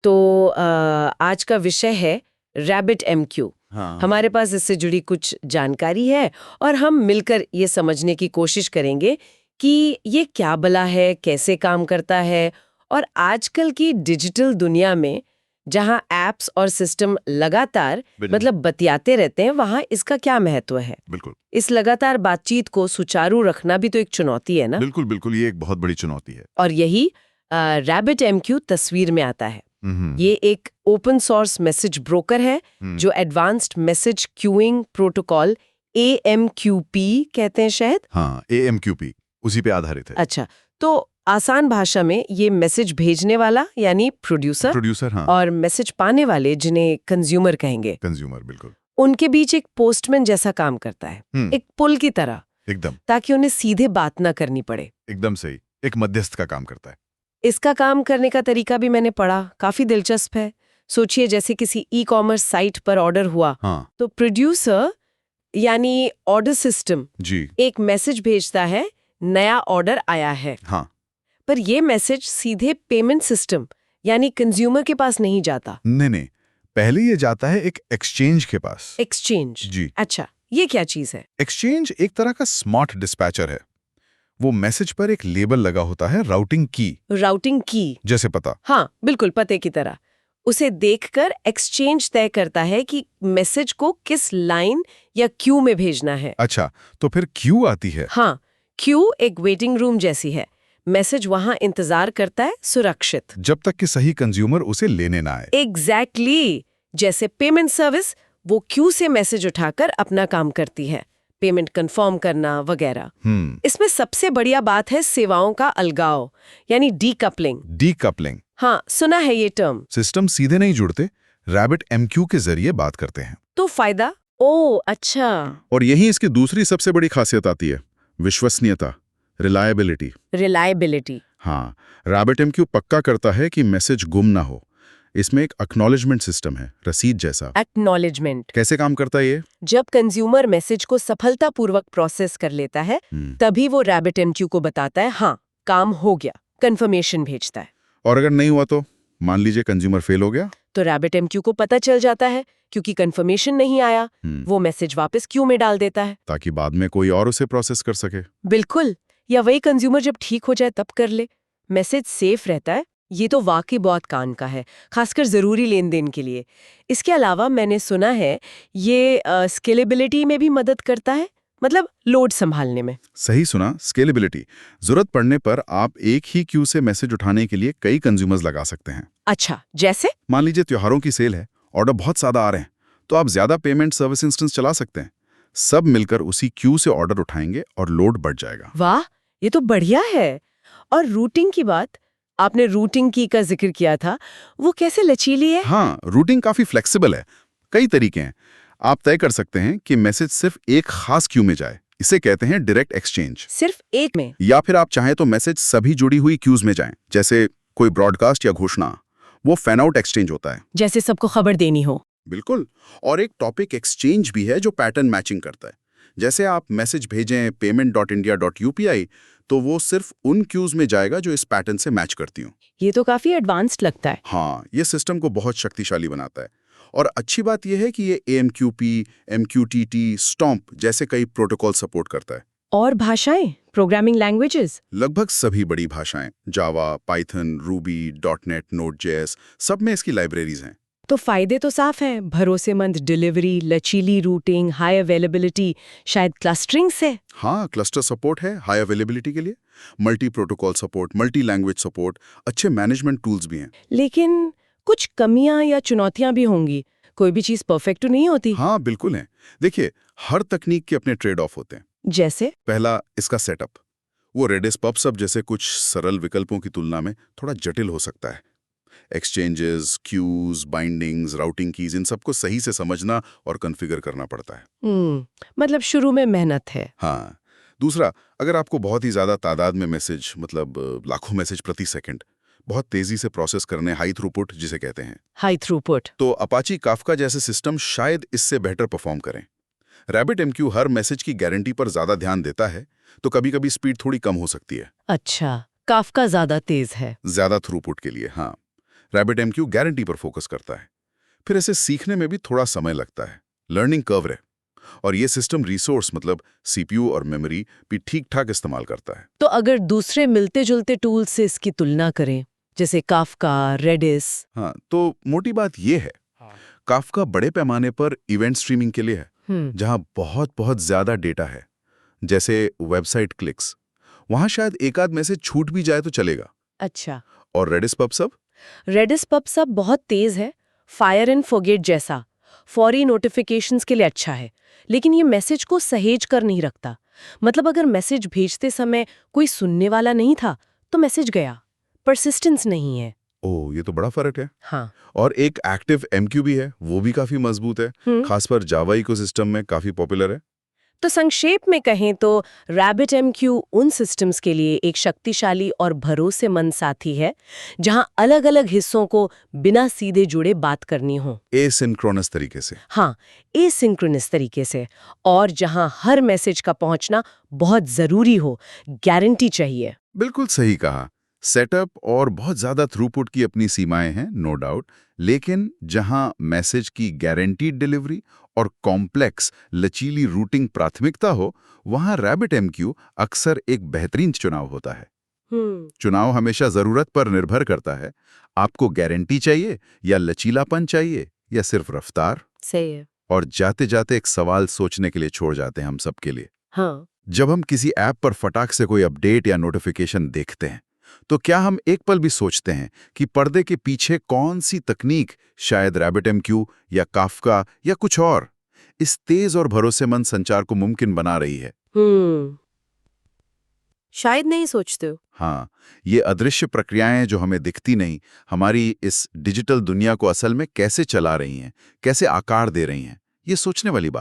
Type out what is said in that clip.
तो आज का विषय है रैबिट एमक्यू। हाँ। हमारे पास इससे जुड़ी कुछ जानकारी है और हम मिलकर ये समझने की कोशिश करेंगे कि ये क्या भला है, कैसे काम करता है और आजकल की डिजिटल दुनिया में जहां एप्स और सिस्टम लगातार मतलब बतियाते रहते हैं, वहां इसका क्या महत्व है। बिल्कुल इस लगातार बातचीत को सुचारू रखना भी तो एक चुनौती है ना। बिल्कुल बिल्कुल, ये एक बहुत बड़ी चुनौती है। और यही रैबिट एमक्यू तस्वीर में आता है। ये एक ओपन सोर्स मैसेज ब्रोकर है जो advanced message queuing protocol AMQP कहते हैं शायद। हाँ, AMQP उसी पे आधारित है। अच्छा, तो आसान भाषा में ये मैसेज भेजने वाला यानी प्रोड्यूसर हाँ, और मैसेज पाने वाले जिन्हें कंज्यूमर कहेंगे, कंज्यूमर, बिल्कुल उनके बीच एक पोस्टमैन जैसा काम करता है, एक पुल की तरह, एकदम ताकि उन्हें सीधे बात ना करनी पड़े। एकदम सही, एक मध्यस्थ का काम करता है। इसका काम करने का तरीका भी मैंने पढ़ा, काफी दिलचस्प है। सोचिए जैसे किसी ई-कॉमर्स साइट पर ऑर्डर हुआ, हाँ तो प्रोड्यूसर यानी ऑर्डर सिस्टम जी, एक मैसेज भेजता है, नया ऑर्डर आया है। हाँ पर ये मैसेज सीधे पेमेंट सिस्टम यानी कंज्यूमर के पास नहीं जाता। नहीं, पहले ये जाता है एक एक्सचेंज के पास। एक्सचेंज, जी, अच्छा, ये क्या चीज है? एक्सचेंज एक तरह का स्मार्ट डिस्पैचर है। वो मैसेज पर एक लेबल लगा होता है, राउटिंग की, राउटिंग की, जैसे पता। हाँ बिल्कुल, पते की तरह। उसे देखकर एक्सचेंज तय करता है कि मैसेज को किस लाइन या क्यू में भेजना है। अच्छा, तो फिर क्यू आती है। हाँ, क्यू एक वेटिंग रूम जैसी है। मैसेज वहां इंतजार करता है, सुरक्षित, जब तक कि सही कंज्यूमर उसे लेने ना आए। एग्जैक्टली जैसे पेमेंट सर्विस, वो क्यू से मैसेज उठाकर अपना काम करती है, पेमेंट कंफर्म करना वगैरह। इसमें सबसे बढ़िया बात है सेवाओं का अलगाव यानी डीकपलिंग। डीकपलिंग, हाँ, सुना है ये टर्म। सिस्टम सीधे नहीं जुड़ते, रैबिट एमक्यू के जरिए बात करते हैं। तो फायदा? ओ अच्छा, और यही इसकी दूसरी सबसे बड़ी खासियत आती है, विश्वसनीयता, रिलायबिलिटी। रिलायबिलिटी। हाँ, रैबिट एमक्यू पक्का करता है कि मैसेज गुम ना हो। इसमें एक एक्नॉलेजमेंट सिस्टम है, रसीद जैसा। एक्नॉलेजमेंट। कैसे काम करता है ये? जब कंज्यूमर मैसेज को सफलतापूर्वक प्रोसेस कर लेता है, तभी वो रैबिट एमक्यू को बताता है हाँ, काम हो गया, कंफर्मेशन भेजता है। और अगर नहीं हुआ तो मान लीजिए कंज्यूमर फेल हो गया, तो रैबिट एमक्यू को पता चल जाता है, क्योंकि कंफर्मेशन नहीं आया, वो मैसेज वापस क्यू में डाल देता है, ताकि बाद में कोई और उसे प्रोसेस कर सके। बिल्कुल, या वही कंज्यूमर जब ठीक हो जाए तब कर ले। मैसेज सेफ रहता है। ये तो वाकई बहुत काम का है, खासकर जरूरी लेन देन के लिए। इसके अलावा मैंने सुना है ये स्केलेबिलिटी में भी मदद करता है, मतलब लोड संभालने में। सही सुना, स्केलेबिलिटी। जरूरत पड़ने पर आप एक ही क्यू से मैसेज उठाने के लिए कई कंज्यूमर्स लगा सकते हैं। अच्छा, जैसे? मान लीजिए त्योहारों की सेल है, ऑर्डर बहुत ज्यादा आ रहे हैं, तो आप ज्यादा पेमेंट सर्विस इंस्टेंस चला सकते हैं। सब मिलकर उसी क्यू से ऑर्डर उठाएंगे और लोड बढ़ जाएगा। वाह, ये तो बढ़िया है। और रूटिंग की बात, आपने रूटिंग की का जिक्र किया था, वो कैसे लचीली है? हाँ, रूटिंग काफी फ्लेक्सिबल है। कई तरीके हैं। आप तय कर सकते हैं कि मैसेज सिर्फ एक खास क्यू में जाए, इसे कहते हैं डायरेक्ट एक्सचेंज। सिर्फ एक में? या फिर आप चाहें तो मैसेज सभी जुड़ी हुई क्यूज में जाएं, जैसे कोई ब्रॉडकास्ट या घोषणा, वो फैन आउट एक्सचेंज होता है। जैसे सबको खबर देनी हो। बिल्कुल। और एक टॉपिक एक्सचेंज भी है जो पैटर्न मैचिंग करता है। जैसे आप मैसेज भेजें payment.india.upi, तो वो सिर्फ उन क्यूज में जाएगा जो इस पैटर्न से मैच करती हूँ। ये तो काफी एडवांस्ड लगता है। हाँ, ये सिस्टम को बहुत शक्तिशाली बनाता है। और अच्छी बात यह है कि ये AMQP, MQTT, STOMP जैसे कई प्रोटोकॉल सपोर्ट करता है। और भाषाएं, प्रोग्रामिंग लैंग्वेजेस? लगभग सभी बड़ी भाषाएं, जावा, पाइथन, रूबी, .NET, Node.js, सब में इसकी लाइब्रेरीज हैं। तो फायदे तो साफ हैं, भरोसेमंद डिलीवरी, लचीली रूटिंग, हाई अवेलेबिलिटी, शायद क्लस्टरिंग से। हाँ, क्लस्टर सपोर्ट है हाई अवेलेबिलिटी के लिए, multi protocol support, multi language support, अच्छे मैनेजमेंट टूल्स भी हैं। लेकिन कुछ कमियां या चुनौतियां भी होंगी, कोई भी चीज परफेक्ट तो नहीं होती। हाँ, बिल्कुल है। देखिए, हर तकनीक के अपने ट्रेड ऑफ होते हैं। जैसे? पहला, इसका सेटअप। वो रेडिस पब जैसे कुछ सरल विकल्पों की तुलना में थोड़ा जटिल हो सकता है। Exchanges, queues, bindings, routing keys, इन सबको सही से समझना और कॉन्फ़िगर करना पड़ता है। मतलब शुरू में मेहनत है। हाँ। दूसरा, अगर आपको बहुत ही ज्यादा तादाद में मैसेज, मतलब लाखों मैसेज प्रति सेकंड बहुत तेजी से प्रोसेस करने, हाई थ्रूपुट जिसे कहते हैं, हाई थ्रूपुट, तो अपाची काफका जैसे सिस्टम शायद इससे बेहतर परफॉर्म करें। रैबिट एमक्यू हर मैसेज की गारंटी पर ज्यादा ध्यान देता है, तो कभी-कभी स्पीड थोड़ी कम हो सकती है। अच्छा, काफका ज्यादा तेज है। ज्यादा थ्रूपुट के लिए, हाँ। RabbitMQ गारंटी पर फोकस करता है। फिर इसे सीखने में भी थोड़ा समय लगता है, लर्निंग कर्व है। और ये सिस्टम रिसोर्स मतलब CPU और मेमोरी भी ठीक-ठाक इस्तेमाल करता है। तो अगर दूसरे मिलते-जुलते टूल से इसकी तुलना करें, जैसे काफका, रेडिस। हाँ, तो मोटी बात ये है, काफका बड़े पैमाने पर इवेंट स्ट्रीमिंग के लिए है, जहां बहुत ज्यादा डेटा है, जैसे वेबसाइट क्लिक्स। वहां शायद एक आध में से छूट भी जाए तो चलेगा। अच्छा। और रेडिस पबसब? रेडिस पबसब बहुत तेज है, फायर एंड फॉरगेट जैसा, फौरी नोटिफिकेशंस के लिए अच्छा है, लेकिन ये मैसेज को सहेज कर नहीं रखता। मतलब अगर मैसेज भेजते समय कोई सुनने वाला नहीं था तो मैसेज गया, परसिस्टेंस नहीं है। ओह, ये तो बड़ा फर्क है। हाँ। और एक एक्टिव MQ भी है, वो भी काफी मजबूत है, खासकर जावा इकोसिस्टम में काफी पॉपुलर है। तो संक्षेप में कहें तो RabbitMQ उन सिस्टम्स के लिए एक शक्तिशाली और भरोसेमंद साथी है जहां अलग-अलग हिस्सों को बिना सीधे जुड़े बात करनी हो। एसिंक्रोनस तरीके से। हाँ, एसिंक्रोनस तरीके से, और जहां हर मैसेज का पहुंचना बहुत जरूरी हो, गारंटी चाहिए। बिल्कुल सही कहा। सेटअप और बहुत ज्यादा थ्रूपुट की अपनी सीमाएं हैं, नो डाउट, लेकिन जहां मैसेज की गारंटीड डिलीवरी और कॉम्प्लेक्स लचीली रूटिंग प्राथमिकता हो, वहां RabbitMQ अक्सर एक बेहतरीन चुनाव होता है। चुनाव हमेशा जरूरत पर निर्भर करता है। आपको गारंटी चाहिए या लचीलापन चाहिए या सिर्फ रफ्तार? सही है। और जाते जाते एक सवाल सोचने के लिए छोड़ जाते हैं हम सबके लिए। हाँ। जब हम किसी ऐप पर फटाक से कोई अपडेट या नोटिफिकेशन देखते हैं, तो क्या हम एक पल भी सोचते हैं कि पर्दे के पीछे कौन सी तकनीक, शायद RabbitMQ या काफका या कुछ और, इस तेज और भरोसेमंद संचार को मुमकिन बना रही है? शायद नहीं सोचते हो। हाँ, ये अदृश्य प्रक्रियाएं जो हमें दिखती नहीं, हमारी इस डिजिटल दुनिया को असल में कैसे चला रही हैं, कैसे आकार दे रही हैं, ये सोचने वाली बात